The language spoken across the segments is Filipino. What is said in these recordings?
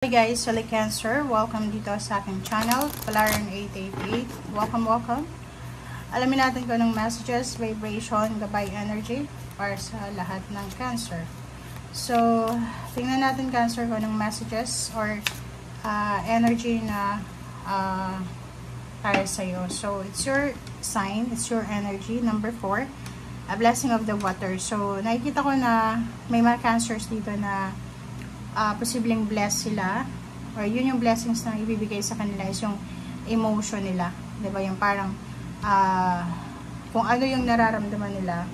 Hi guys, Sally Cancer. Welcome dito sa aking channel, Palaran888. Welcome. Alamin natin kung anong messages, vibration, gabay energy para sa lahat ng Cancer. So, tingnan natin Cancer kung anong messages or energy na para sa'yo. So, it's your sign, it's your energy. Number 4, a blessing of the water. So, nakikita ko na may mga Cancers dito na posibleng bless sila or yun yung blessings na ibibigay sa kanila is yung emotion nila, diba? Yung parang kung ano yung nararamdaman nila,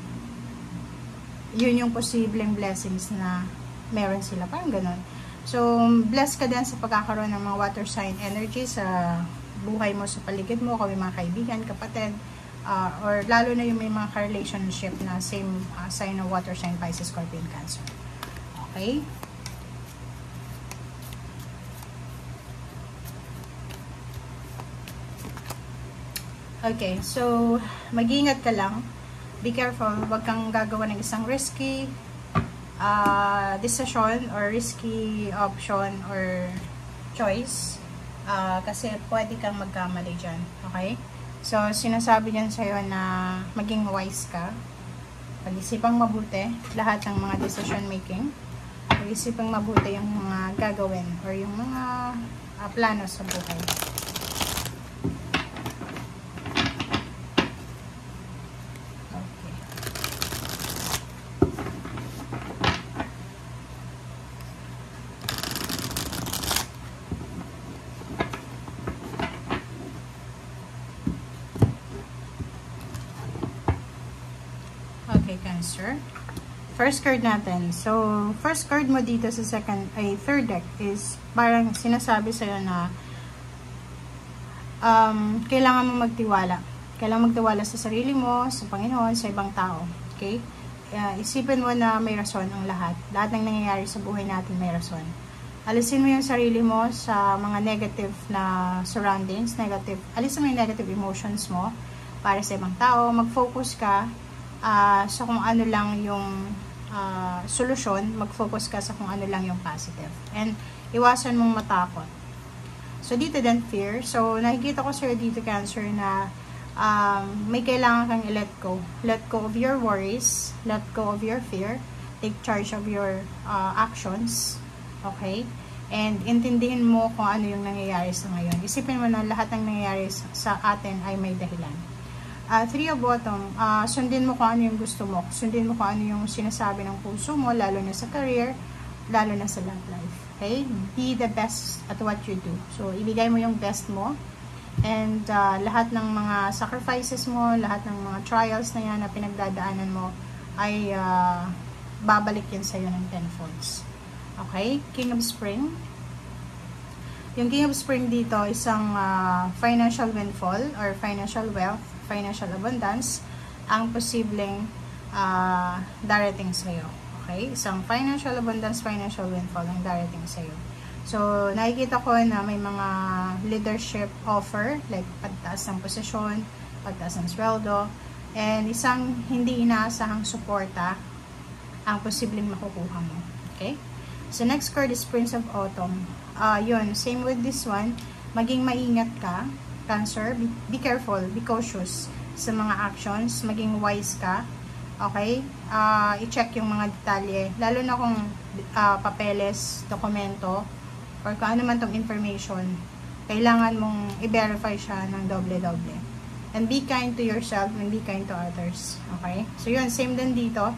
yun yung posibleng blessings na meron sila, parang ganun. So bless ka din sa pagkakaroon ng mga water sign energy sa buhay mo, sa paligid mo, kung may mga kaibigan, kapatid, or lalo na yung may mga relationship na same sign of water sign, Pisces, Scorpion, Cancer. Okay. Okay, so mag-iingat ka lang. Be careful, wag kang gagawa ng isang risky decision or risky option or choice kasi pwede kang magkamali dyan. Okay? So, sinasabi dyan sa'yo na maging wise ka. Pag-isipang mabuti lahat ng mga decision making. Pag-isipang mabuti yung mga gagawin or yung mga plano sa buhay. Okay, Cancer. First card natin. So, first card mo dito sa third deck is parang sinasabi sa'yo na kailangan mo magtiwala. Kailangan magtiwala sa sarili mo, sa Panginoon, sa ibang tao. Okay? Isipin mo na may rason ang lahat. Lahat ng nangyayari sa buhay natin may rason. Alisin mo yung sarili mo sa mga negative na surroundings, alisin mo yung negative emotions mo para sa ibang tao. Mag-focus ka sa kung ano lang yung solusyon, mag-focus ka sa kung ano lang yung positive. And iwasan mong matakot. So, dito din fear. So, nakikita ko sa'yo dito, Cancer, na may kailangan kang i-let go. Let go of your worries. Let go of your fear. Take charge of your actions. Okay? And intindihin mo kung ano yung nangyayari sa ngayon. Isipin mo na lahat ng nangyayari sa atin ay may dahilan. Three of Bottom, sundin mo kung ano yung gusto mo. Sundin mo kung ano yung sinasabi ng puso mo, lalo na sa career, lalo na sa love life. Okay? Be the best at what you do. So, ibigay mo yung best mo. And lahat ng mga sacrifices mo, lahat ng mga trials na yan na pinagdadaanan mo, ay babalik yan sa'yo ng tenfolds. Okay? King of Spring. Yung King of Spring dito, isang financial windfall or financial wealth, financial abundance ang posibleng darating sa'yo. Okay? Isang financial abundance, financial windfall ang darating sa'yo. So, nakikita ko na may mga leadership offer, like pagtaas ng posisyon, pagtaas ng sweldo, and isang hindi inaasahang suporta ang posibleng makukuha mo. Okay? So, next card is Prince of Autumn. Yun, same with this one. Maging maingat ka, Cancer. Be careful, be cautious sa mga actions. Maging wise ka. Okay? I-check yung mga detalye. Lalo na kung papeles, dokumento, or kung ano man tong information, kailangan mong i-verify siya ng doble-doble. And be kind to yourself and be kind to others. Okay? So, yun, same din dito.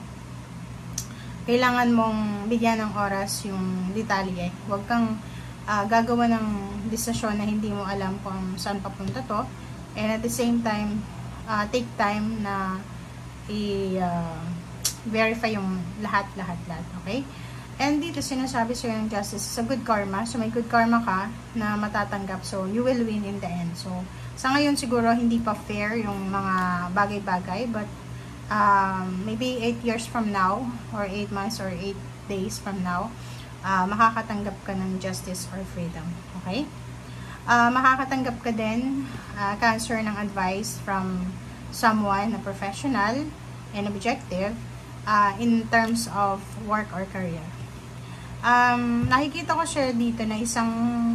Kailangan mong bigyan ng oras yung detalye. Huwag kang gagawa ng desisyon na hindi mo alam kung saan papunta to. And at the same time, take time na i-verify yung lahat. Okay? And dito sinasabi sa'yo ng justice sa good karma. So may good karma ka na matatanggap. So you will win in the end. So sa ngayon siguro hindi pa fair yung mga bagay-bagay. But maybe 8 years from now, or 8 months, or 8 days from now, makakatanggap ka ng justice or freedom. Okay? Makakatanggap ka din, Cancer, ng advice from someone na professional and objective in terms of work or career. Nakikita ko share dito na isang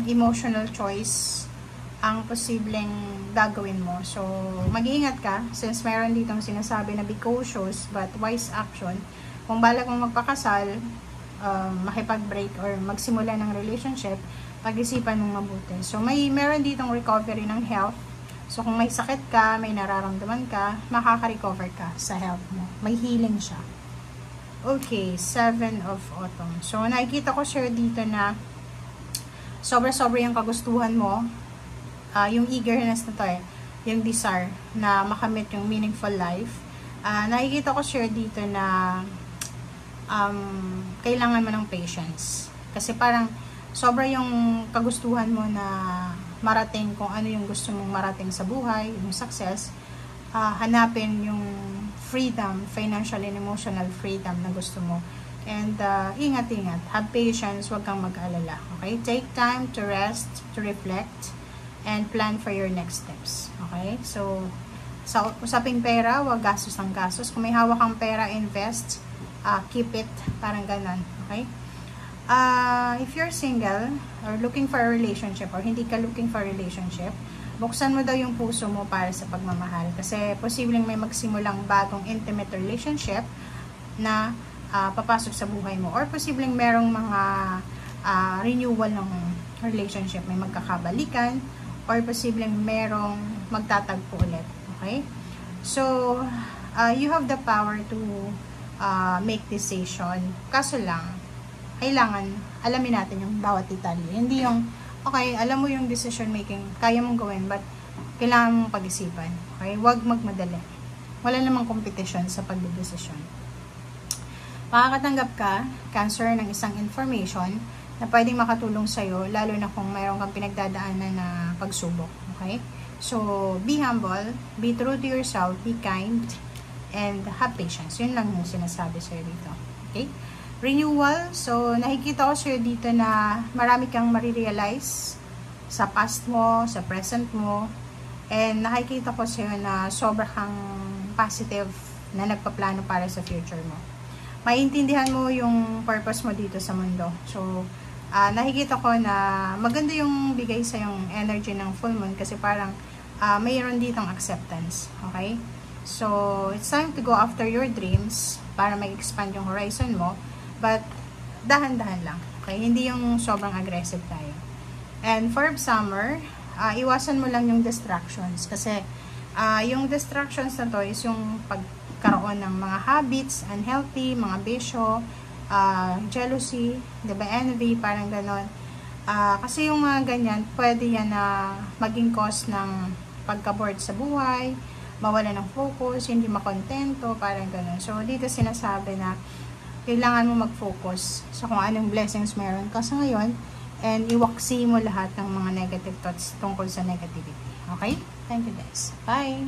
emotional choice ang posibleng gagawin mo. So, mag-iingat ka since meron ditong sinasabi na be cautious but wise action. Kung balak mong magpakasal, makipag-break or magsimula ng relationship, pag-isipan mong mabuti. So, meron ditong recovery ng health. So, kung may sakit ka, may nararamdaman ka, makaka-recover ka sa health mo. May healing siya. Okay, 7 of Autumn. So, nakikita ko share dito na sobra-sobra yung kagustuhan mo. Yung eagerness na to yung desire na makamit yung meaningful life. Nakikita ko share dito na kailangan mo ng patience. Kasi parang sobra yung kagustuhan mo na marating kung ano yung gusto mong marating sa buhay, yung success. Hanapin yung freedom, financial and emotional freedom na gusto mo. And ingat-ingat. Have patience, huwag kang mag-alala. Okay? Take time to rest, to reflect, and plan for your next steps. Okay? So, sa usaping pera, wag gastos ng gastos. Kung may hawak kang pera, invest. Keep it. Parang ganon. Okay? If you're single, or looking for a relationship, or hindi ka looking for a relationship, buksan mo daw yung puso mo para sa pagmamahal. Kasi, posibleng may magsimulang bagong intimate relationship na papasok sa buhay mo. Or posibleng merong mga renewal ng relationship. May magkakabalikan, or posibleng merong magtatagpo ulit. Okay? So, you have the power to make decision. Kaso lang, kailangan alamin natin yung bawat detalye. Hindi yung, okay, alam mo yung decision making, kaya mong gawin, but kailangan mong pag-isipan. Okay? Huwag magmadali. Wala namang competition sa pagdedesisyon. Makakatanggap ka, Cancer, ng isang information na pwedeng makatulong sa'yo, lalo na kung mayroon kang pinagdadaanan na pagsubok. Okay? So, be humble, be true to yourself, be kind, and have patience. Yun lang yung sinasabi sa'yo dito. Okay? Renewal. So, nakikita ko sa'yo dito na marami kang marirealize sa past mo, sa present mo, and nakikita ko sa'yo na sobra kang positive na nagpaplano para sa future mo. Maintindihan mo yung purpose mo dito sa mundo. So, nakikita ko na maganda yung bigay sa yung energy ng full moon kasi parang mayroon ditong acceptance. Okay? So, it's time to go after your dreams para mag-expand yung horizon mo. But, dahan-dahan lang. Okay? Hindi yung sobrang aggressive tayo. And for summer, iwasan mo lang yung distractions. Kasi, yung distractions na to is yung pagkaroon ng mga habits, unhealthy, mga bisyo, jealousy, diba, envy, parang ganon. Kasi yung mga ganyan, pwede yan na maging cause ng pagka-bored sa buhay, mawala ng focus, hindi makontento, parang ganon. So, dito sinasabi na kailangan mo mag-focus sa kung anong blessings meron ka sa ngayon and iwaksi mo lahat ng mga negative thoughts tungkol sa negativity. Okay? Thank you guys. Bye!